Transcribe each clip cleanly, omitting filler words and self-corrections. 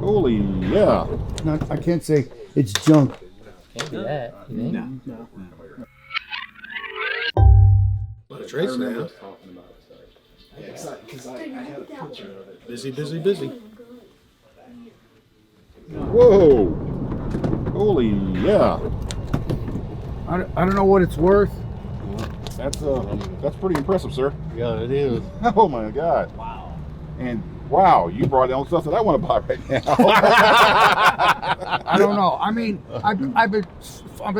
Holy yeah. I can't say it's junk. Can't do that. You think? No. A lot of trades now. Busy. Whoa. Holy yeah. I don't know what it's worth. That's pretty impressive, sir. Yeah, it is. Oh my God. Wow. And wow, you brought down stuff that I want to buy right now. I don't know. I mean, I've been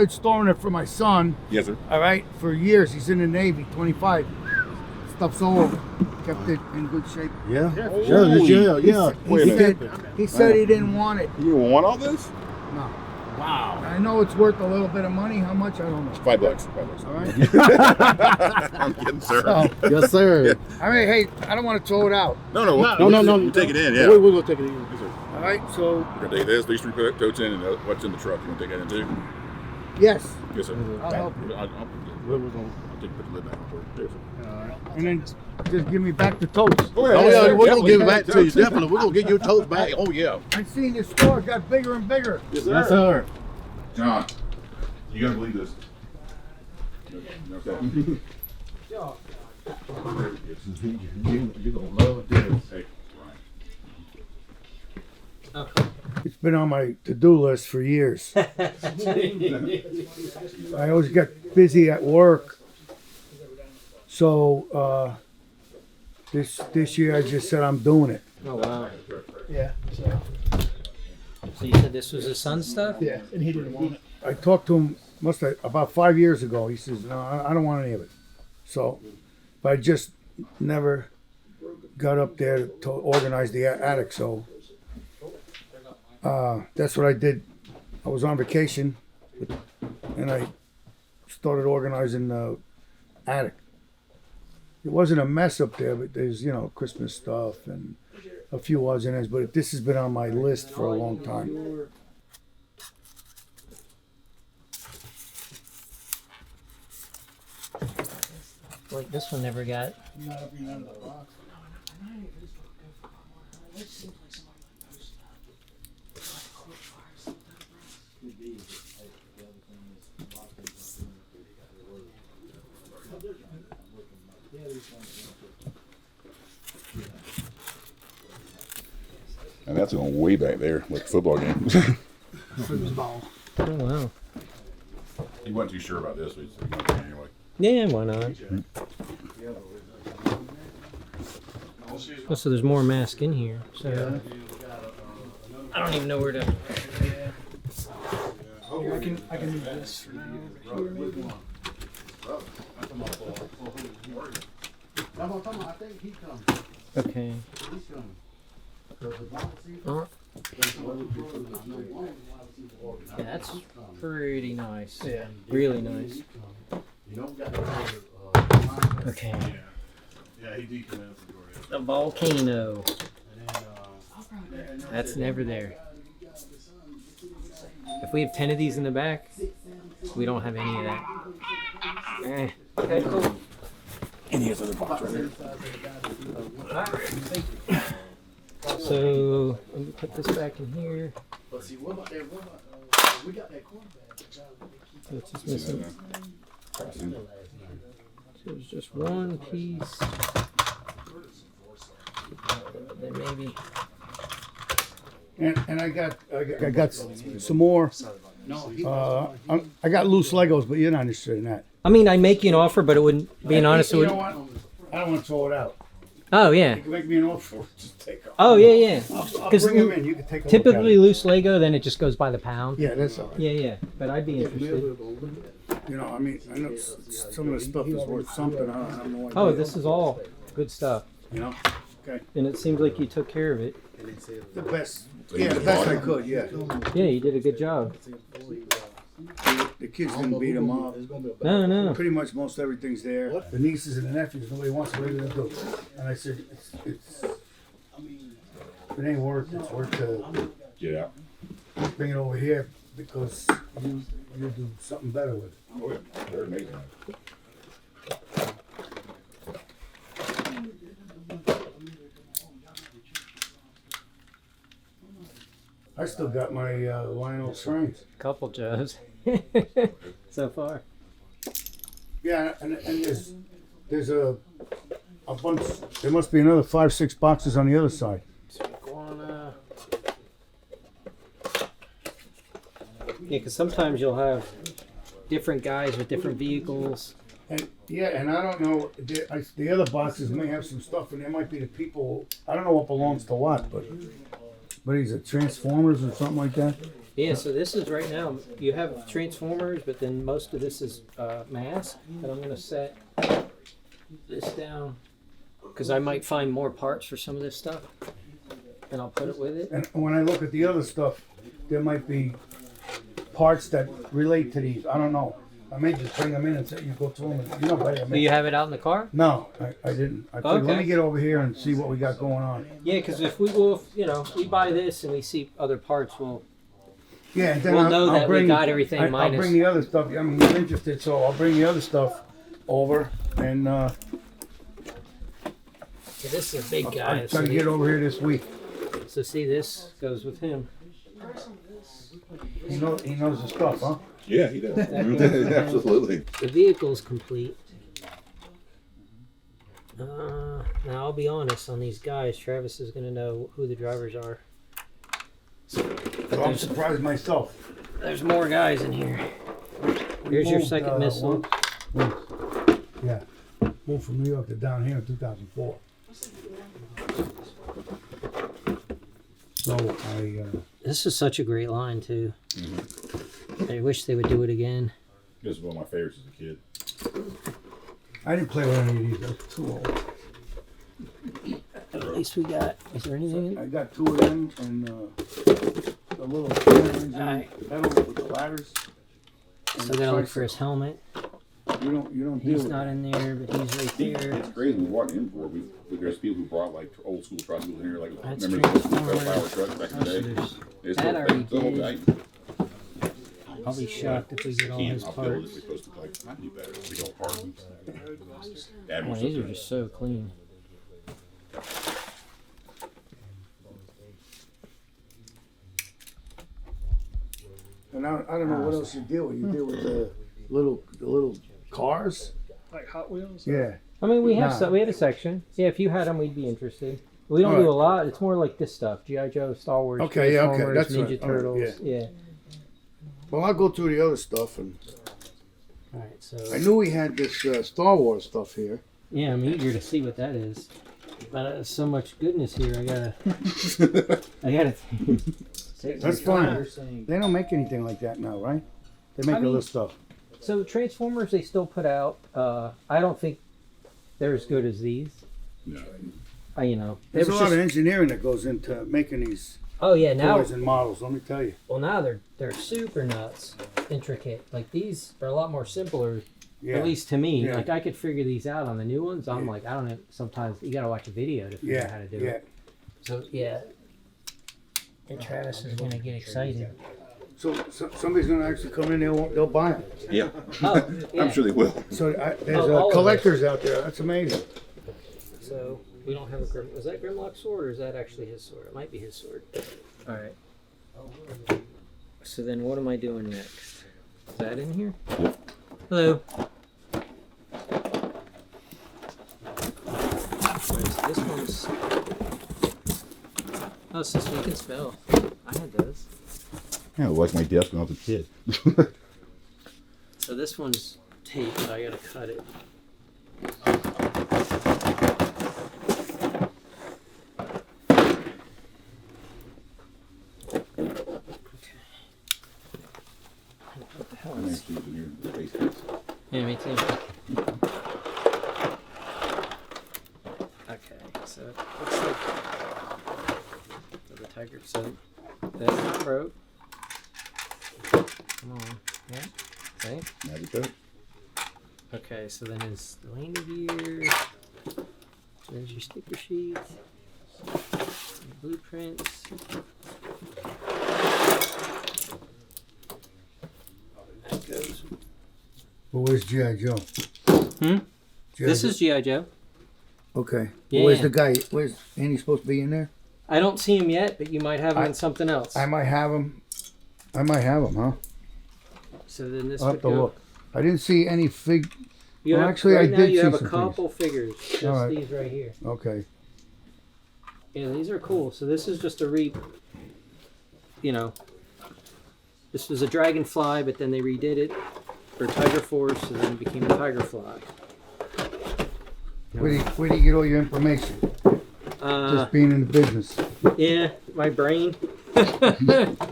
storing it for my son. Yes, sir. All right, for years. He's in the Navy, 25. Stuff's old. Kept it in good shape. Yeah. Holy- Yeah. He said he didn't want it. You want all this? No. Wow. I know it's worth a little bit of money. How much? I don't know. $5. All right. I'm kidding, sir. So, Yes, sir. I mean, hey, I don't want to throw it out. No. You take it in, yeah. We're gonna take it in. Yes, sir. All right, so We're gonna take this, these three totes in, and what's in the truck. You wanna take that in too? yes, Yes, sir. I'll help you. We're gonna. I'll take put the lid back on for you. And then just give me back the totes. Oh yeah, we're gonna give it back to you. Definitely, we're gonna get your totes back. Oh yeah. I seen the store got bigger and bigger. Yes, Yes, sir. John, you gotta believe this. Okay. You're gonna love this. Hey, It's been on my to-do list for years. I always got busy at work. So this year I just said I'm doing it. Oh wow. Yeah. So you said this was his son's stuff? Yeah, and he didn't want it. I talked to him about 5 years ago. He says, no, I don't want any of it. So, but I just never got up there to organize the attic. So that's what I did. I was on vacation and I started organizing the attic. It wasn't a mess up there, but there's, Christmas stuff and a few odds and ends, but this has been on my list for a long time. Like this one never got. and that's going way back there, like football game. Football. Oh wow. He wasn't too sure about this, but he's like, anyway. Yeah, why not? Oh, so there's more mask in here. So I don't even know where to. I can do this for now. Here, maybe. Okay. Oh. Yeah, that's pretty nice. Yeah. Really nice. Okay. Yeah, he decommitted. A volcano. That's never there. If we have 10 of these in the back, we don't have any of that. Okay, cool. And here's another box right there. So let me put this back in here. So it's just missing. So it's just one piece. Then maybe. And I got some more. I got loose Legos, but you're not interested in that. I mean, I'd make you an offer, but it wouldn't. Being honest, it You know would. what? I don't want to throw it out. Oh yeah. You can make me an offer. Just take it. Oh yeah. I'll 'Cause bring them in. You can take a Typically, look loose Lego, then it just goes by the pound. at it. Yeah, that's all right. Yeah. But I'd be interested. I mean, I know some of the stuff is worth something. I have no idea. Oh, this is all good stuff, Okay. and it seems like you took care of it. The best. Yeah, the best I could. Yeah. Yeah, you did a good job. The kids didn't beat them up. No. Pretty much most everything's there. The nieces and the nephews, nobody wants to leave it do. And I said, it's if it ain't worth it, it's worth to Get out. bring it over here because you do something better with it. Oh, yeah. They're amazing. I still got my Lionel Strains. Couple Joes so far. Yeah, and there's a bunch. There must be another 5-6 boxes on the other side. Iguana. Yeah, because sometimes you'll have different guys with different vehicles. And and I don't know. The other boxes may have some stuff, and there might be the people. I don't know what belongs to what, but is it Transformers or something like that? Yeah, so this is right now, you have Transformers, but then most of this is mask. And I'm going to set this down because I might find more parts for some of this stuff. And I'll put it with it. And when I look at the other stuff, there might be parts that relate to these. I don't know. I may just bring them in and say you go through them. And, better. Do you have it out in the car? No, I didn't. I figured, let Okay. me get over here and see what we got going on. Yeah, because if we will, we buy this and we see other parts, we'll Yeah, and then We'll I'll, know I'll that we bring, got everything I'll minus- bring the other stuff. I mean, you're interested, so I'll bring the other stuff over, and So this is a big guy. I'm trying to get over here this week. So see, this goes with him. He knows the stuff, huh? Yeah, he does. Absolutely. The vehicle's complete. Now I'll be honest on these guys. Travis is gonna know who the drivers are. So I'm surprised myself. There's more guys in here. Here's your second missile. Yeah, moved from New York to down here in 2004. So This is such a great line too. I wish they would do it again. This is one of my favorites as a kid. I didn't play with any of these. I was too old. At least we got. Is there anything? I got 2 of them and the little pedals Alright. with the ladders. So I gotta look for his helmet. You don't deal He's with not in there, but he's right there. It's crazy. We walked in for there's people who brought like old school trucks in here, like That's remember the Transformers. power trucks back in the day. there's- It's that I already the whole did. guy. I'll be shocked if we get all his I'll build it. parts. We're supposed to like I do better. We don't parts. Add Oh, more these stuff are to just it. so clean. And I don't know what else you deal with. You deal with the little cars. Like Hot Wheels? Yeah. I mean, we have Nah. we have a section. Yeah, if you had them, we'd be interested. We don't Alright. do a lot. It's more like this stuff: GI Joe, Star Wars, Okay, yeah, okay, Transformers, that's Ninja right. Alright, Turtles. Yeah. Well, I'll go through the other stuff, and All right. So I knew we had this Star Wars stuff here. yeah, I'm eager to see what that is. But so much goodness here. I gotta. That's fine. They don't make anything like that now, right? They make I mean- other stuff. So Transformers, they still put out. I don't think they're as good as these. No. There's a was lot of just- engineering that goes into making these Oh yeah, now toys and models. Let me tell you. well now they're super nuts, intricate. Like these are a lot more simpler. Yeah. At least to me, Yeah. like I could figure these out on the new ones. I'm Yeah. like, I don't know. Sometimes you gotta watch a video to figure out how to do Yeah. it. So yeah, and Travis is gonna get excited. So somebody's gonna actually come in. They'll buy them. Yeah. Oh, yeah. I'm sure they will. So there's all of collectors out there. That's amazing. So we don't have a Grim. Is that Grimlock's sword, or is that actually his sword? It might be his sword. All right. So then, what am I doing next? Is that in here? Hello. Alright, so this one's. Oh, so you can spell. I had those. Yeah, like my desk when I was a kid. So this one's tape, but I gotta cut it. What the hell is Nice dude in here, the face case. Yeah, me too. Okay, so it looks like the tiger. So that's the throat. Come on, yeah. Okay. Magic coat. Okay, so then his landing gear. There's your sticker sheet. Your blueprints. That goes. Well, where's G.I. Joe? Hmm? G.I. This Joe? is G.I. Joe. Okay. Yeah, Well, where's yeah. the guy? Where's Andy supposed to be in there? I don't see them yet, but you might have them in something else. I might have them. Huh? So then this I'll have would to go. look. I didn't see any fig. You Well, have, actually, I right now did you see have a some couple figures. Just All right. these right here. Okay. Yeah, these are cool. So this is just a this was a dragonfly, but then they redid it for Tiger Force, and then it became a Tigerfly. Where do you get all your information? Just being in the business. Yeah, my brain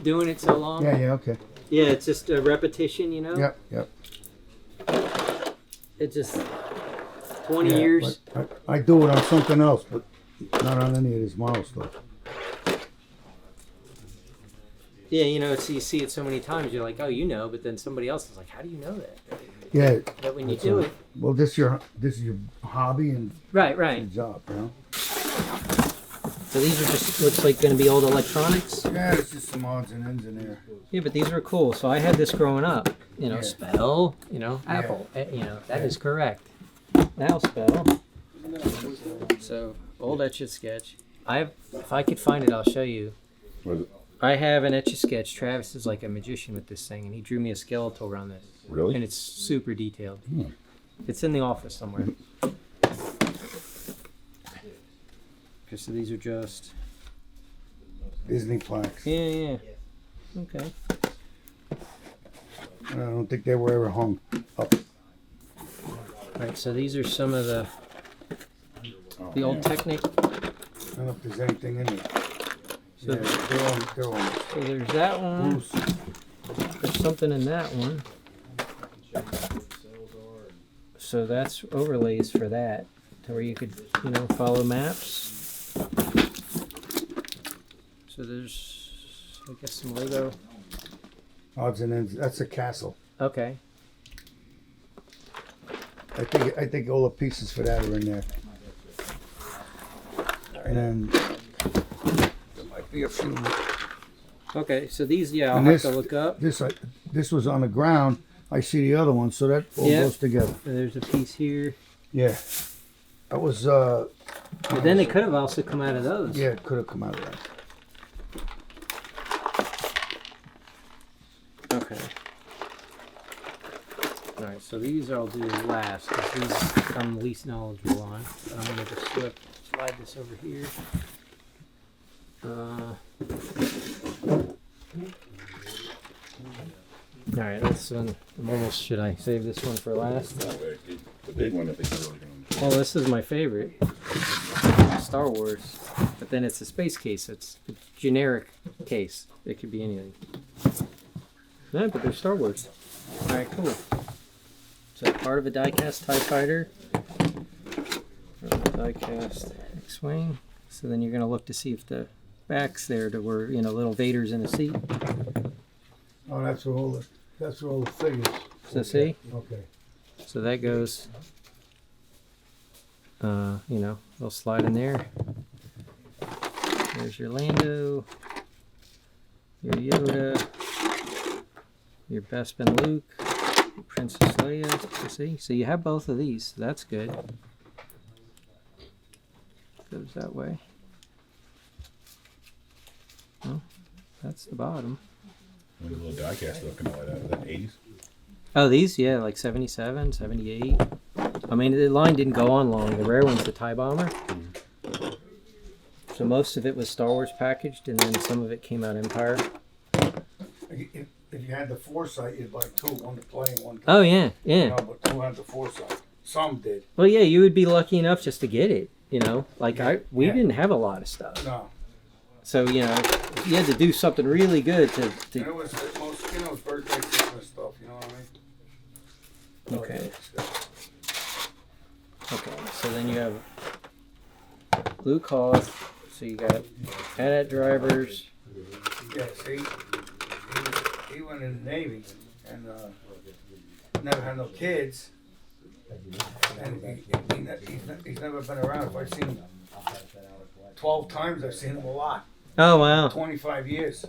doing it so long. Yeah. Okay. Yeah, it's just a repetition, you know. Yep. It's just 20 Yeah, years. but I do it on something else, but not on any of this model stuff. Yeah, so you see it so many times, you're like, oh, but then somebody else is like, how do you know that? Yeah. But when you that's do all. it, Well, this is your hobby and right. your job, you know. So these are just looks like going to be old electronics. Yeah, it's just some odds and ends in there. Yeah, but these are cool. So I had this growing up. Yeah. Spell. Apple. That is correct. Now spell. So old Etch a Sketch. If I could find it, I'll show you. What is it? I have an Etch a Sketch. Travis is like a magician with this thing, and he drew me a Skeletor on this. Really? And it's super detailed. Hmm. It's in the office somewhere. Okay, so these are just. Disney plaques. Yeah. Okay. I don't think they were ever hung up. Right, so these are some of the Oh, old man. Technic. I don't know if there's anything in there. So, Yeah, they're on so there's that one. loose. There's something in that one. So that's overlays for that, to where you could, follow maps. So there's, I guess, some Lego. Odds and ends. That's a castle. Okay. I think all the pieces for that are in there. And then there might be a few. Okay, so these, I'll And have to look up. This was on the ground. I see the other one, so that all Yeah. goes together. There's a piece here. Yeah. That was But then they could have also come out of those. yeah, it could have come out of that. Okay. Alright, so these I'll do last, because these I'm least knowledgeable on. I'm going to just slide this over here. Alright, should I save this one for last? That way, the big one, I think is really going Well, this is my favorite. Star Wars. But then it's a space case. It's a generic case. It could be anything. No, but they're Star Wars. Alright, cool. So part of a die-cast TIE Fighter. Die-cast X-Wing. So then you're going to look to see if the back's there to where, little Vader's in a seat. Oh, that's where all the figures. So see? Okay. So that goes, they'll slide in there. There's your Lando, your Yoda, your Bespin Luke, your Princess Leia. You see? So you have both of these. So that's good. Goes that way. Oh, that's the bottom. When the little die-cast stuff come out like that 80s? Oh, these? Yeah, like 77, 78. I mean, the line didn't go on long. The rare one's the TIE Bomber. So most of it was Star Wars packaged, and then some of it came out Empire. If you had the foresight, you'd buy two, one to play and one to Oh, yeah, yeah. No, but two had the foresight. Some did. Well, yeah, you would be lucky enough just to get it, Like, we Yeah. didn't have a lot of stuff. No. So, you had to do something really good to And it was most, birthday, Christmas stuff, you know what I mean? Okay. Okay, so then you have Luke Hoth. So you got AT-AT drivers. Yeah, see, he went in the Navy and never had no kids. And he's never been around. If I've seen him 12 times, I've seen him a lot. Oh, wow. 25 years.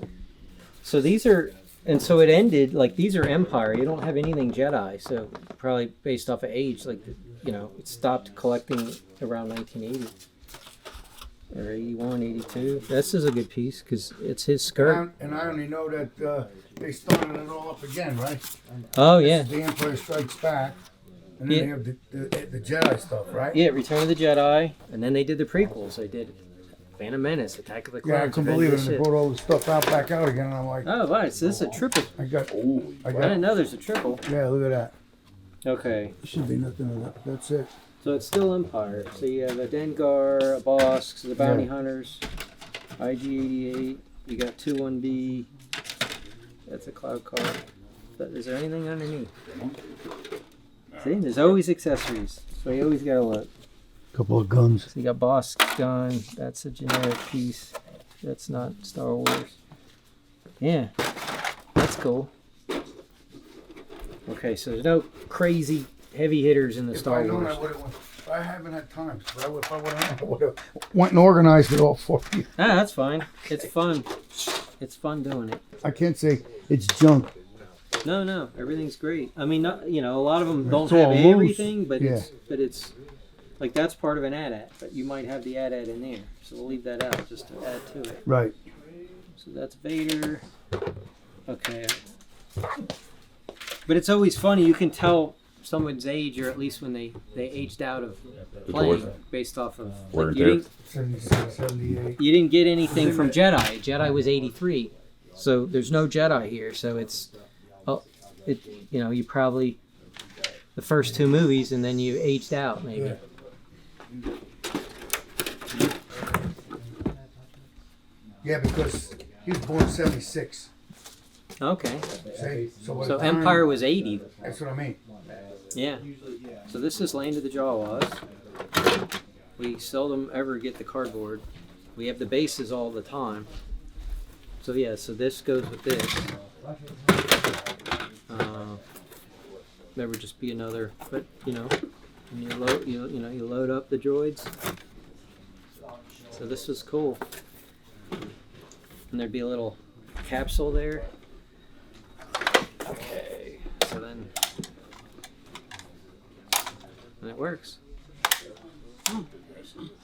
So these are, and so it ended, like, these are Empire. You don't have anything Jedi. So probably based off of age, like, it stopped collecting around 1980. or 81, 82. This is a good piece because it's his skirt. And I only know that they started it all up again, right? Oh yeah, The Empire Strikes Back, and then they have the Jedi stuff, right? yeah. Return of the Jedi, and then they did the prequels. They did Phantom Menace, Attack of the Clones. Yeah, I couldn't Revenge believe of it. the They Sith. brought all the stuff back out again, and I'm like, Oh, right. So this is a triple. I got, I didn't know there's a triple. yeah, look at that. Okay, Should be nothing of that. That's it. so it's still Empire. So you have a Dengar, a Bossk, the Bounty Hunters, IG-88. You got 2-1B. That's a cloud car. But is there anything underneath? See, there's always accessories. So you always gotta look. Couple of guns. So you got Bossk's gun. That's a generic piece. That's not Star Wars. Yeah, that's cool. Okay, so there's no crazy heavy hitters in the Star Wars. I haven't had time. But if I would have went and organized it all for you. Ah, that's fine. It's fun. It's fun doing it. I can't say it's junk. No, everything's great. I mean, not, a lot of them don't It's all have loose. everything, but Yeah. it's like that's part of an AT-AT, but you might have the AT-AT in there, so we'll leave that out just to add to it. Right. So that's Vader. Okay. But it's always funny. You can tell someone's age, or at least when they aged out of playing, toys. based off of Wear and you tear. didn't 76, 78. you didn't get anything from Jedi. Jedi was 83, so there's no Jedi here. So it's, you probably the first two movies, and then you aged out maybe. Yeah. Yeah, because he was born 76. Okay, See? So, by so the time- Empire was 80. That's what I mean. Yeah. So this is Land of the Jawas. We seldom ever get the cardboard. We have the bases all the time. So yeah, so this goes with this. There would just be another, but when you load, you load up the droids. So this is cool. And there'd be a little capsule there. Okay, so then and it works.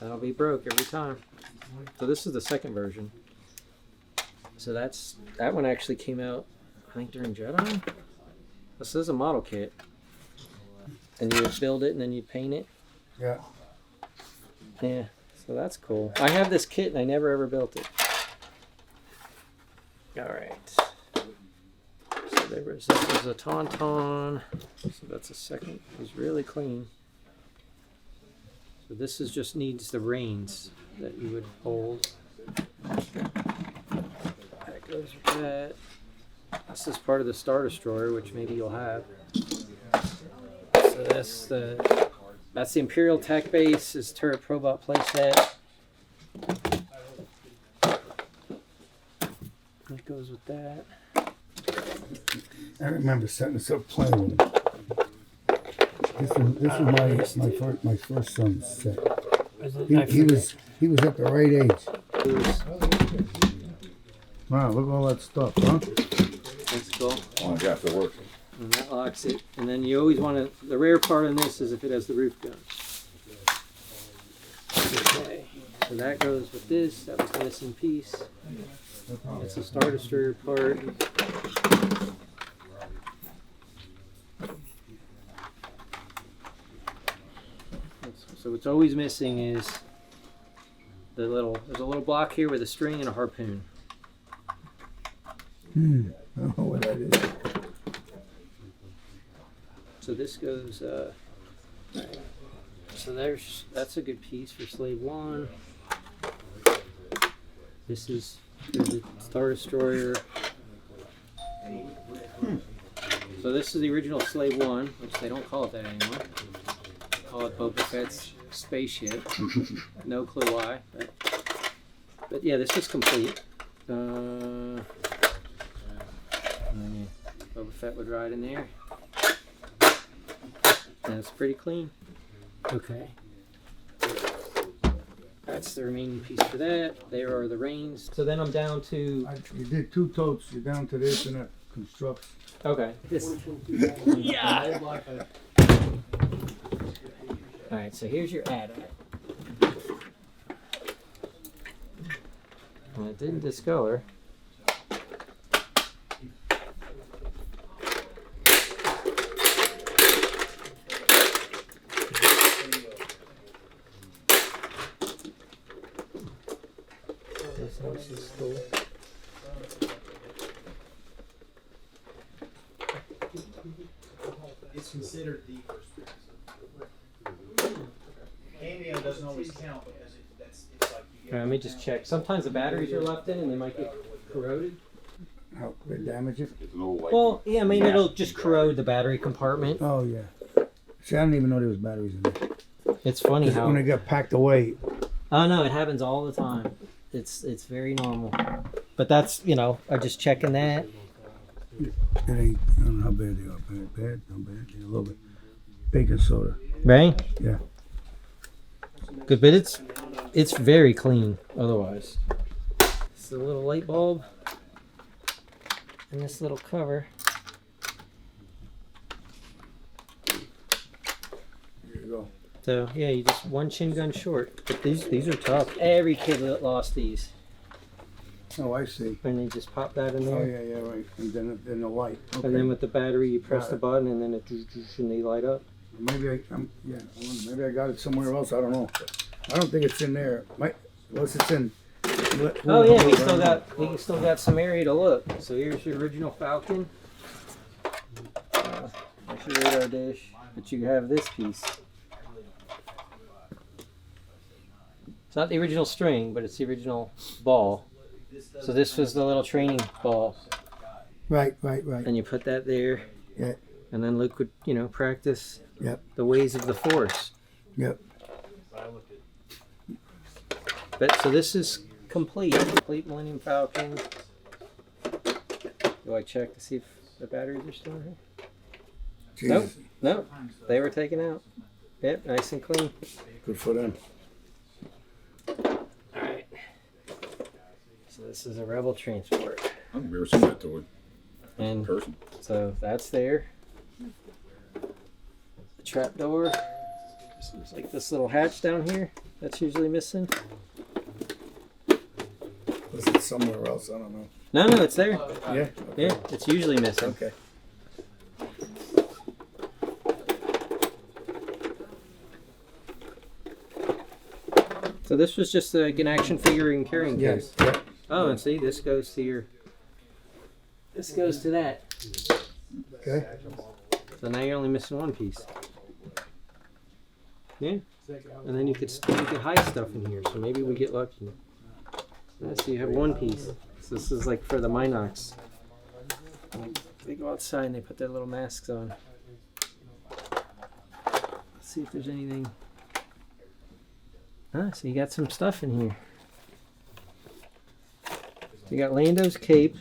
That'll be broke every time. So this is the second version. So that one actually came out, I think, during Jedi. This is a model kit, and you would build it and then you'd paint it. Yeah. Yeah, so that's cool. I have this kit and I never ever built it. All right. So this was a Tauntaun. So that's a second. It's really clean. So this just needs the reins that you would hold. That goes with that. This is part of the Star Destroyer, which maybe you'll have. So that's the Imperial Tech Base, is turret probot playset. That goes with that. I remember setting this up playing with him. This is my first son's set. He was at the right age. Wow, look at all that stuff, huh? That's cool. Oh my gosh, that works. And that locks it. And then you always want to, the rare part on this is if it has the roof gun. Okay, so that goes with this. That was the missing piece. It's a Star Destroyer part. So what's always missing is there's a little block here with a string and a harpoon. I don't know what that is. So this goes, right. So that's a good piece for Slave 1. This is the Star Destroyer. So this is the original Slave 1, which they don't call it that anymore. They call it Boba Fett's spaceship. No clue why, but yeah, this is complete. Boba Fett would ride in there. And it's pretty clean. Okay. That's the remaining piece for that. There are the reins. So then I'm down to... You did two totes. You're down to this and that constructs. Okay. This. Yeah! Alright, so here's your AT-AT. And it didn't discolor. This house is cool. It's considered the first cameo doesn't always count because it's like you Let me just check. Sometimes the batteries are left in and they might get corroded. How they damage it? It's an old like. Well, yeah, I mean, it'll just corrode the battery compartment. Oh yeah. See, I didn't even know there was batteries in there. It's funny how. When they got packed away. Oh no, it happens all the time. It's very normal. But that's, you know, I'm just checking that. It ain't. I don't know how bad they are. Bad, not bad. Yeah, a little bit. Baking soda. Right? Yeah. Good, but it's very clean otherwise. It's a little light bulb and this little cover. There you go. So yeah, you just one chin gun short. But these are tough. Every kid lost these. Oh, I see. And they just pop that in Oh there. yeah, right. And then the light. Okay. And then with the battery, you press Got the it. button, and then it and they light up. Maybe I maybe I got it somewhere else. I don't know. I don't think it's in there. Unless it's in. Oh yeah, we still got some area to look. So here's your original Falcon. There's your radar dish, but you have this piece. It's not the original string, but it's the original ball. So this was the little training ball, Right. and you put that there. Yeah. And then Luke would, you know, practice. Yep. The ways of the Force. Yep. But so this is complete Millennium Falcon. Do I check to see if the batteries are still here? Jesus. Nope, they were taken out. Yep, nice and clean. Good for them. Alright. So this is a Rebel transport. I've never seen that toy in And person. so that's there. The trap door. There's like this little hatch down here. That's usually missing. Was it somewhere else? I don't know. No, it's there. Yeah. Yeah, it's usually missing. Okay. So this was just like an action figure and carrying case. Yes. Yeah. Oh, and see, this goes to your. This goes to that. Okay. So now you're only missing one piece. Yeah. And then you could hide stuff in here. So maybe we get lucky. Yeah, so you have one piece. So this is like for the Minox. They go outside and they put their little masks on. Let's see if there's anything. Ah, so you got some stuff in here. So you got Lando's cape.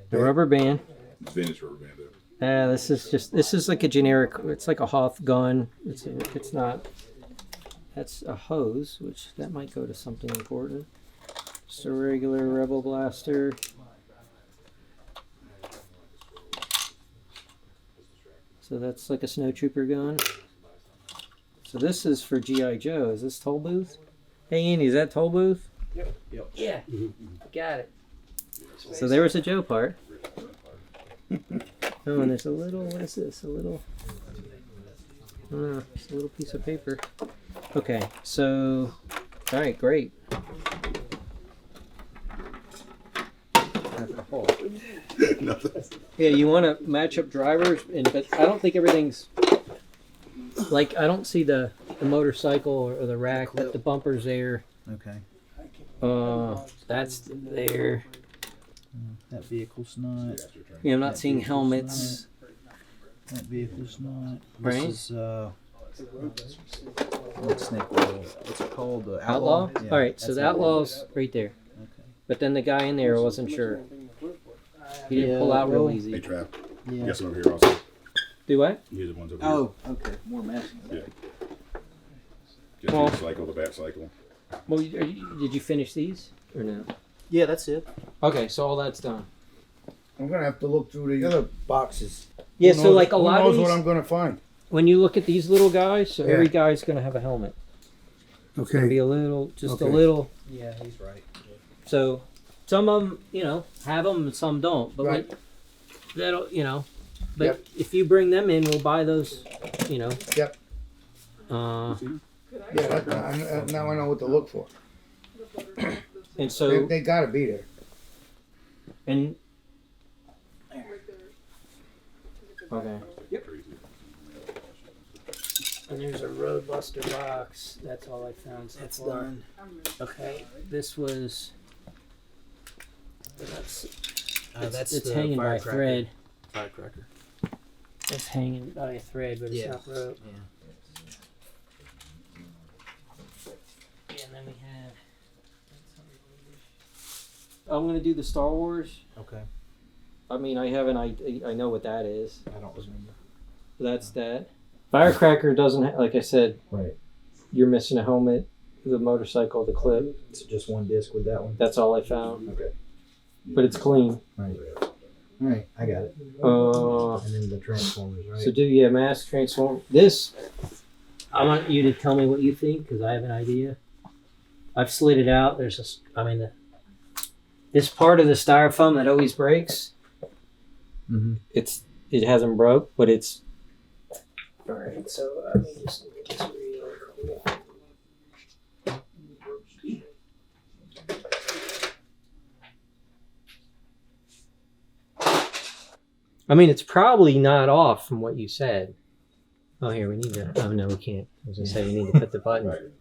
The rubber band. It's vintage rubber band though. This is like a generic, it's like a Hoth gun. It's not, that's a hose, which that might go to something important. Just a regular Rebel blaster. So that's like a snowtrooper gun. So this is for G.I. Joe. Is this Toll Booth? Hey Andy, is that Toll Booth? Yep. Yeah, got it. So there was a Joe part. Oh, and there's a little, what is this? A little, I don't know, just a little piece of paper. Okay, so, all right, great. That's a hole. Yeah, you want to match up drivers, but I don't think everything's, like, I don't see the motorcycle or the rack, but the bumper's there. Okay. That's there. That vehicle's not. Yeah, I'm not seeing helmets. That vehicle's not. Right. This is what's snake oil? What's it called? The Outlaw? Yeah, Alright, so that's the Outlaw's right there. Okay. But then the guy in there wasn't sure. He didn't pull out real Hey easy. Trap. Yeah. Guess over here also. Do what? Use the ones over Oh, okay. More masking. here. Yeah. Well- Just the cycle, the bat cycle. Well, did you finish these or no? Yeah, that's it. Okay, so all that's done. I'm gonna have to look through the other boxes. Yeah, Who so knows- like a lot who of knows these, what I'm gonna find. when you look at these little guys, so every Yeah. guy's going to have a helmet. It's gonna be a little, just a Okay. little. Yeah, he's right. So some of them, have them, and some don't. But Right. that'll, But Yep. if you bring them in, we'll buy those. Yep. Uh, Yeah, now I know what to look for. and so They gotta be there. and okay. And there's a Roadbuster box. That's all I found. So That's far. done. Okay, this was. That's That's it's the hanging by firecracker. thread. Firecracker. It's hanging by a thread, but it's Yeah. not rope. Yeah. Yeah, and then we had. I'm gonna do the Star Wars. Okay. I mean, I have an I know what that is. I don't remember. That's that. Firecracker doesn't like I said. Right. You're missing a helmet, the motorcycle, the clip. It's just one disc with that one. That's all I found. Okay. But it's clean. Right. All right, I got it. Uh, And then the Transformers, right? so mass transform this. I want you to tell me what you think because I have an idea. I've slid it out. There's this part of the styrofoam that always breaks. Mm-hmm. It hasn't broke, but it's all right. So let me just get this real quick. I mean, it's probably not off from what you said. Oh, here we need to. Oh no, we can't. I was gonna say you need to put the button.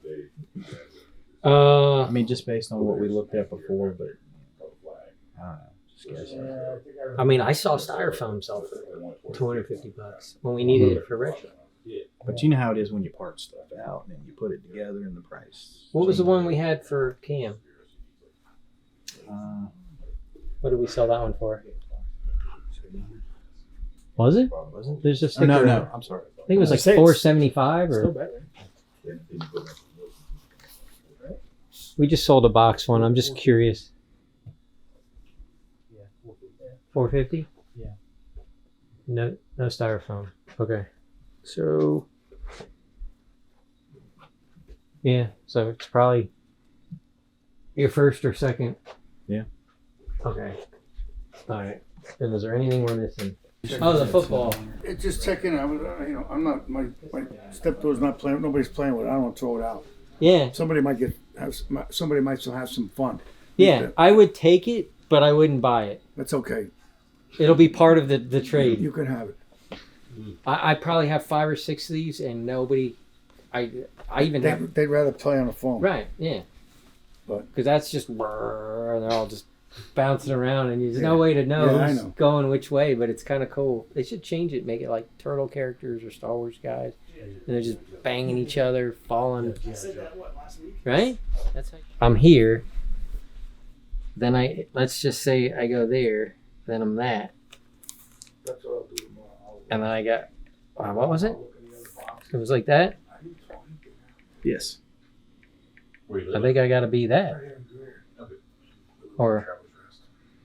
I mean, just based on what we looked at before, but I don't know. Just guessing. I mean, I saw styrofoam sell for $250 when we needed it for retro. But you know how it is when you part stuff out and then you put it together and the price. What was the one we had for Cam? What did we sell that one for? Was it? Wasn't There's a Oh, sticker. no. I'm sorry. I think it was like Say it's $475 Still or. better. We just sold a box one. I'm just curious. Yeah. $450? Yeah. No styrofoam. Okay. So. Yeah. So it's probably your first or second. Yeah. Okay. All right. And is there anything we're missing? Oh, the football. It's just checking. I'm not. My stepdaughter's not playing. Nobody's playing with it. I don't want to throw it out. Yeah. Somebody might somebody might still have some fun. Yeah. I would take it, but I wouldn't buy it. That's okay. It'll be part of the trade. You can have it. I probably have 5 or 6 of these, and nobody. I even have. They'd rather play on the phone. Right. Yeah. But- Because that's just and they're all just bouncing around, and there's no Yeah. way to know Yeah, I who's know. going which way. But it's kind of cool. They should change it, make it like turtle characters or Star Wars guys, and they're just banging each other, falling. Right? That's how I'm here. Then let's just say I go there. Then I'm that. That's what I'll do tomorrow. And then I got, what was it? It was like that? Yes. I think I gotta be that. Or,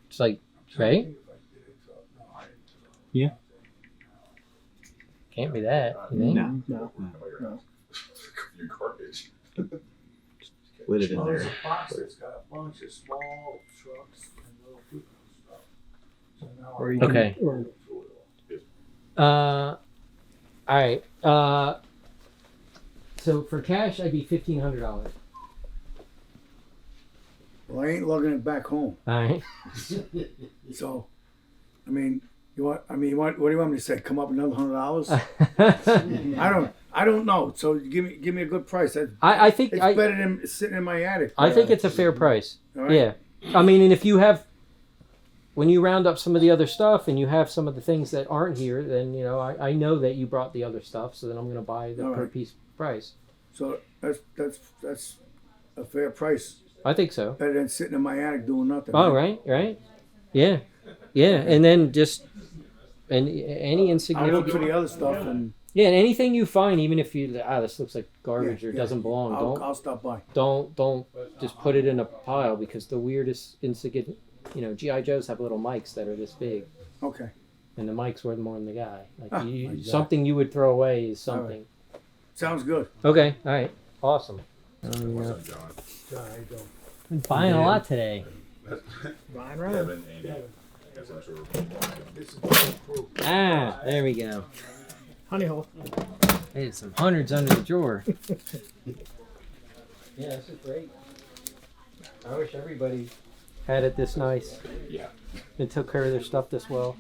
it's like, right? Yeah. Can't be that. You think? No. Your garbage. Split it in there. There's a box that's got a bunch of small trucks and little people stuff. So now Or you can- Okay. or- Alright. So for cash, I'd be $1,500. Well, I ain't lugging it back home. Alright. So, I mean, what do you want me to say? Come up another $100? I don't know. So give me a good price. I think It's better than sitting in my attic. I think it's a fair price. All right? Yeah. I mean, and if you have, when you round up some of the other stuff and you have some of the things that aren't here, then, I know that you brought the other stuff, so then I'm going to buy the All per right. piece price. So that's a fair price. I think so. Better than sitting in my attic doing nothing. Oh, right. Yeah. And then just, and any I'll insignificant. look for the other stuff and Yeah, and anything you find, even if you this looks like garbage or doesn't belong, I'll stop by. don't just put it in a pile because the weirdest insignificant, GI Joes have little mics that are this big, Okay. and the mic's worth more than the guy. Like Exactly. something you would throw away is something. Sounds good. Okay, all right, awesome. There we go. John? John, how you doing? Been buying a lot today. Kevin, Andy. Guess I'm sure. This is the crew. Ah, there we go. Honey hole. Hey, some hundreds under the drawer. Yeah, this is great. I wish everybody had it this nice. Yeah. And took care of their stuff this well.